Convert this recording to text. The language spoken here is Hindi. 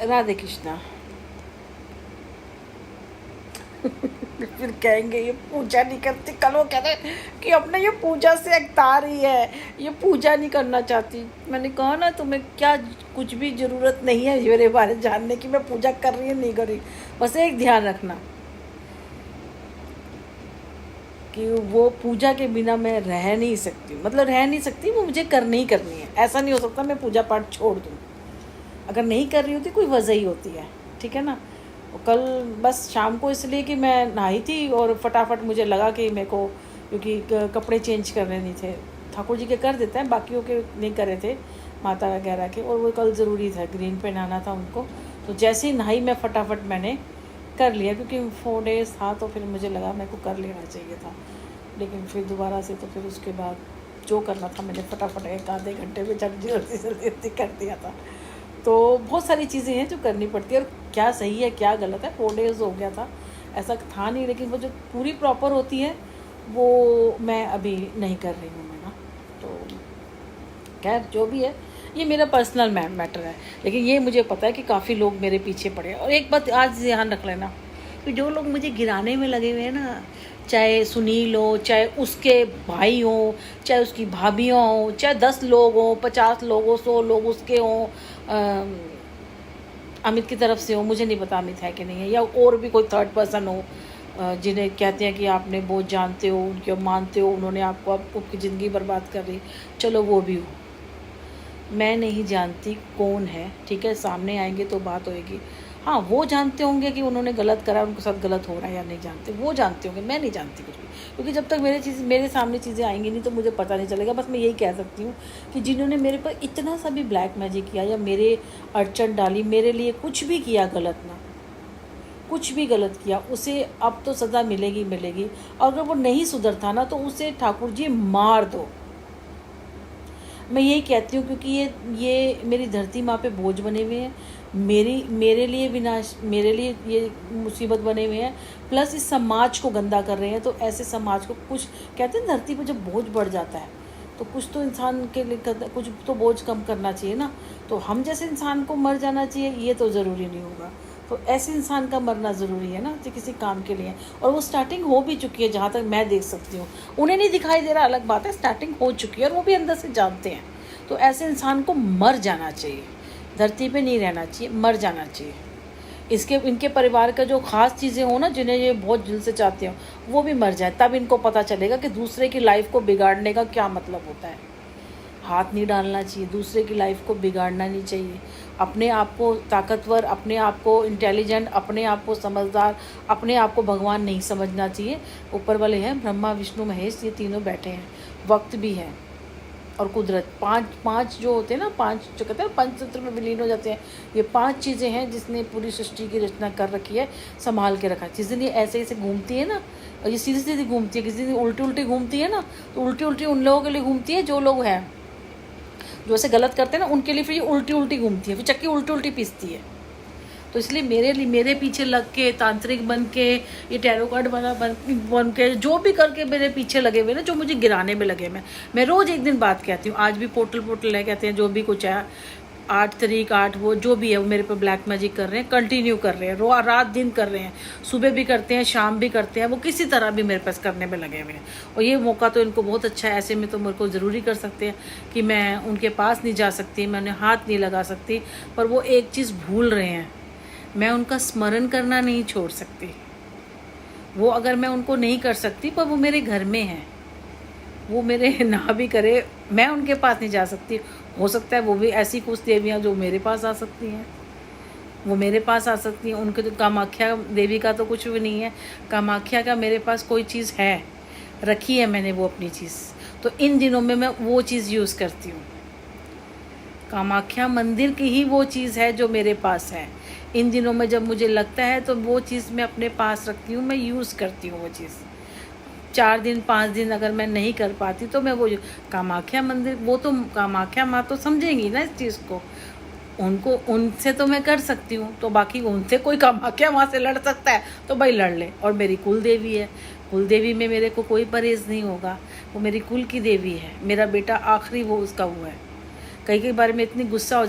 राधे कृष्णा। फिर कहेंगे ये पूजा नहीं करती, कल वो कह रहे कि अपने ये पूजा से अवतार ही है, ये पूजा नहीं करना चाहती। मैंने कहा ना तुम्हें क्या कुछ भी ज़रूरत नहीं है मेरे बारे में जानने की, मैं पूजा कर रही हूँ नहीं कर रही। बस एक ध्यान रखना कि वो पूजा के बिना मैं रह नहीं सकती, मतलब रह नहीं सकती, वो मुझे करनी ही करनी है। ऐसा नहीं हो सकता मैं पूजा पाठ छोड़ दूँ। अगर नहीं कर रही होती कोई वजह ही होती है, ठीक है ना। कल बस शाम को इसलिए कि मैं नहाई थी और फटाफट मुझे लगा कि मेरे को, क्योंकि कपड़े चेंज करने नहीं थे, ठाकुर जी के कर देते हैं, बाकियों के नहीं करे थे, माता वगैरह के, और वो कल ज़रूरी था, ग्रीन पहनाना था उनको। तो जैसे ही नहाई मैं फटाफट मैंने कर लिया, क्योंकि 4 डेज़ था तो फिर मुझे लगा मेरे को कर लेना चाहिए था। लेकिन फिर दोबारा से तो फिर उसके बाद जो करना था मैंने फटाफट 1 आधे घंटे में जल्दी जल्दी जल्दी कर दिया था। तो बहुत सारी चीज़ें हैं जो करनी पड़ती है, और क्या सही है क्या गलत है। 4 डेज़ हो गया था, ऐसा था नहीं, लेकिन वो जो पूरी प्रॉपर होती है वो मैं अभी नहीं कर रही हूँ मैं ना। तो खैर जो भी है, ये मेरा पर्सनल मैटर है, लेकिन ये मुझे पता है कि काफ़ी लोग मेरे पीछे पड़े हैं। और एक बात आज ध्यान रख लेना कि जो लोग मुझे गिराने में लगे हुए हैं ना, चाहे सुनील हो, चाहे उसके भाई हो, चाहे उसकी भाभियाँ हो, चाहे 10 लोग हों, 50 लोग हो, 100 लोग उसके हों, अमित की तरफ से हो, मुझे नहीं पता अमित है कि नहीं है, या और भी कोई थर्ड पर्सन हो जिन्हें कहते हैं कि आपने बहुत जानते हो, उनके मानते हो, उन्होंने आपकी ज़िंदगी बर्बाद कर दी, चलो वो भी हो। मैं नहीं जानती कौन है, ठीक है, सामने आएंगे तो बात होएगी। हाँ, वो जानते होंगे कि उन्होंने गलत करा, उनके साथ गलत हो रहा है या नहीं जानते, वो जानते होंगे, मैं नहीं जानती कुछ भी, क्योंकि जब तक मेरे सामने चीज़ें आएंगी नहीं तो मुझे पता नहीं चलेगा। बस मैं यही कह सकती हूँ कि जिन्होंने मेरे पर इतना सा भी ब्लैक मैजिक किया या मेरे अड़चन डाली, मेरे लिए कुछ भी किया गलत ना, कुछ भी गलत किया, उसे अब तो सज़ा मिलेगी मिलेगी। और अगर वो नहीं सुधरता ना तो उसे ठाकुर जी मार दो। मैं यही कहती हूँ, क्योंकि ये मेरी धरती माँ पे बोझ बने हुए हैं, मेरे लिए विनाश, मेरे लिए ये मुसीबत बने हुए हैं, प्लस इस समाज को गंदा कर रहे हैं। तो ऐसे समाज को, कुछ कहते हैं धरती पर जब बोझ बढ़ जाता है तो कुछ तो इंसान के लिए कुछ तो बोझ कम करना चाहिए ना। तो हम जैसे इंसान को मर जाना चाहिए ये तो ज़रूरी नहीं होगा, तो ऐसे इंसान का मरना ज़रूरी है ना जो किसी काम के लिए। और वो स्टार्टिंग हो भी चुकी है जहाँ तक मैं देख सकती हूँ, उन्हें नहीं दिखाई दे रहा अलग बात है, स्टार्टिंग हो चुकी है और वो भी अंदर से जानते हैं। तो ऐसे इंसान को मर जाना चाहिए, धरती पे नहीं रहना चाहिए, मर जाना चाहिए। इनके परिवार का जो ख़ास चीज़ें हो ना, जिन्हें ये बहुत दिल से चाहते हो, वो भी मर जाए, तब इनको पता चलेगा कि दूसरे की लाइफ को बिगाड़ने का क्या मतलब होता है। हाथ नहीं डालना चाहिए, दूसरे की लाइफ को बिगाड़ना नहीं चाहिए। अपने आप को ताकतवर, अपने आप को इंटेलिजेंट, अपने आप को समझदार, अपने आप को भगवान नहीं समझना चाहिए। ऊपर वाले हैं ब्रह्मा विष्णु महेश, ये तीनों बैठे हैं, वक्त भी है और कुदरत। पांच जो होते हैं ना, 5 जो कहते हैं पंचतंत्र में विलीन हो जाते हैं, ये 5 चीज़ें हैं जिसने पूरी सृष्टि की रचना कर रखी है, संभाल के रखा है। जिस दिन ये ऐसे ऐसे घूमती है ना, और ये सीधी सीधी घूमती है, किसी दिन उल्टी उल्टी घूमती है ना, तो उल्टी उल्टी उन लोगों के लिए घूमती है जो लोग हैं, जो ऐसे गलत करते हैं ना, उनके लिए फिर ये उल्टी उल्टी घूमती है, फिर चक्की उल्टी उल्टी पीसती है। तो इसलिए मेरे पीछे लग के, तांत्रिक बन के, ये टैरो कार्ड बन के, जो भी करके मेरे पीछे लगे हुए ना, जो मुझे गिराने में लगे, मैं रोज़ एक दिन बात कहती हूँ। आज भी पोर्टल है, कहते हैं जो भी कुछ है, 8 तारीख 8 वो जो भी है, वो मेरे पे ब्लैक मैजिक कर रहे हैं, कंटिन्यू कर रहे हैं, रात दिन कर रहे हैं, सुबह भी करते हैं, शाम भी करते हैं, वो किसी तरह भी मेरे पास करने में लगे हुए हैं। और ये मौका तो इनको बहुत अच्छा है, ऐसे में तो मेरे को ज़रूरी कर सकते हैं कि मैं उनके पास नहीं जा सकती, मैं उन्हें हाथ नहीं लगा सकती। पर वो एक चीज़ भूल रहे हैं, मैं उनका स्मरण करना नहीं छोड़ सकती। वो अगर मैं उनको नहीं कर सकती, पर वो मेरे घर में हैं, वो मेरे ना भी करे, मैं उनके पास नहीं जा सकती। हो सकता है वो भी ऐसी कुछ देवियाँ जो मेरे पास आ सकती हैं, वो मेरे पास आ सकती हैं। उनके तो कामाख्या देवी का तो कुछ भी नहीं है, कामाख्या का मेरे पास कोई चीज़ है, रखी है मैंने वो अपनी चीज़। तो इन दिनों में मैं वो चीज़ यूज़ करती हूँ, कामाख्या मंदिर की ही वो चीज़ है जो मेरे पास है। इन दिनों में जब मुझे लगता है तो वो चीज़ मैं अपने पास रखती हूँ, मैं यूज़ करती हूँ वो चीज़। 4 दिन 5 दिन अगर मैं नहीं कर पाती तो मैं वो कामाख्या मंदिर, वो तो कामाख्या माँ तो समझेंगी ना इस चीज़ को, उनको उनसे तो मैं कर सकती हूँ, तो बाकी उनसे कोई कामाख्या माँ से लड़ सकता है तो भाई लड़ ले। और मेरी कुल देवी है, कुल देवी में मेरे को कोई परहेज़ नहीं होगा, वो मेरी कुल की देवी है। मेरा बेटा आखिरी वो उसका हुआ है, कई बार में इतनी गुस्सा हो